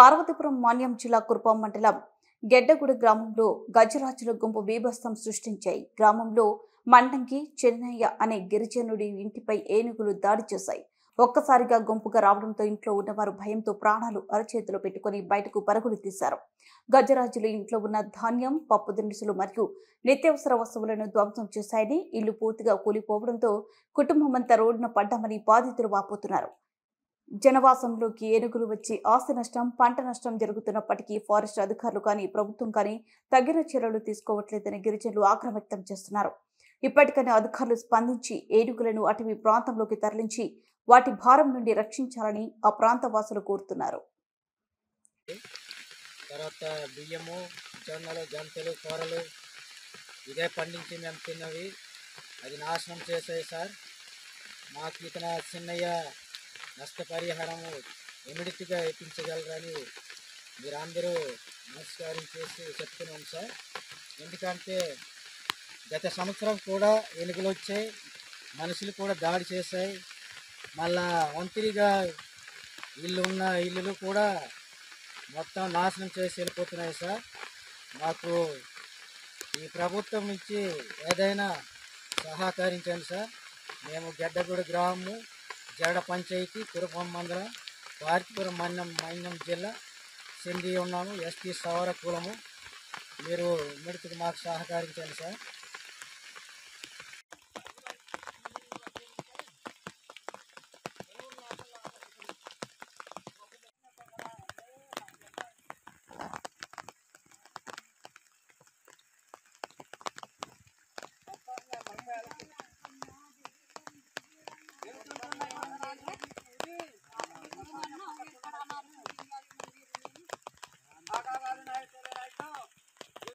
పార్వతీపురం మాన్యం జిల్లా కురుపాం మండలం గెడ్డగూడ గ్రామంలో గజరాజుల గుంపు బీభత్సం సృష్టించాయి. గ్రామంలో మండంగి చెన్నయ్య అనే గిరిజనుడి ఇంటిపై ఏనుగులు దాడి చేశాయి. ఒక్కసారిగా గుంపుగా రావడంతో ఇంట్లో ఉన్నవారు భయంతో ప్రాణాలు అరచేతిలో పెట్టుకుని బయటకు పరుగులు తీశారు. గజరాజులు ఇంట్లో ఉన్న ధాన్యం, పప్పు దినుసులు మరియు నిత్యావసర వస్తువులను ధ్వంసం చేశాయని, ఇల్లు పూర్తిగా కూలిపోవడంతో కుటుంబమంతా రోడ్డున పడ్డామని బాధితులు వాపోతున్నారు. జనవాసంలోకి ఏనుగులు వచ్చి ఆస్తి నష్టం, పంట నష్టం జరుగుతున్నప్పటికీ ఫారెస్ట్ అధికారులు కానీ, ప్రభుత్వం కానీ తగిన చర్యలు తీసుకోవట్లేదని గిరిజనులు ఆగ్రహం వ్యక్తం చేస్తున్నారు. ఇప్పటికైనా అధికారులు స్పందించి ఏనుగులను అటవీ ప్రాంతంలోకి తరలించి వాటి భారం నుండి రక్షించాలని ఆ ప్రాంత వాసులు కోరుతున్నారు. తర్వాత బియ్యము, జొన్నలు, గంటలు, కూరలు ఇదే పండించి మేము తిన్నవి అది నాశనం చేసాయి సార్. మాకు ఇతన చిన్నయ్య నష్టపరిహారము ఇమీడియట్గా ఇప్పించగలరని మీరు అందరూ నమస్కారం చేసి చెప్తున్నాం సార్. ఎందుకంటే గత సంవత్సరం కూడా ఎలుకలు వచ్చాయి, మనుషులు కూడా దాడి చేశాయి. మళ్ళా ఒంటరిగా ఇల్లులు కూడా మొత్తం నాశనం చేసి వెళ్ళిపోతున్నాయి సార్. మాకు ఈ ప్రభుత్వం నుంచి ఏదైనా సహకరించండి సార్. మేము గెడ్డగూడ గ్రామము, జడ పంచాయతీ, కురుపాం మండలం, పార్వతీపురం మన్యం జిల్లా చెంది ఉన్నాము. ఎస్టీ సవర కులము. మీరు ఇమ్మడికి మాకు సహకరించండి సార్.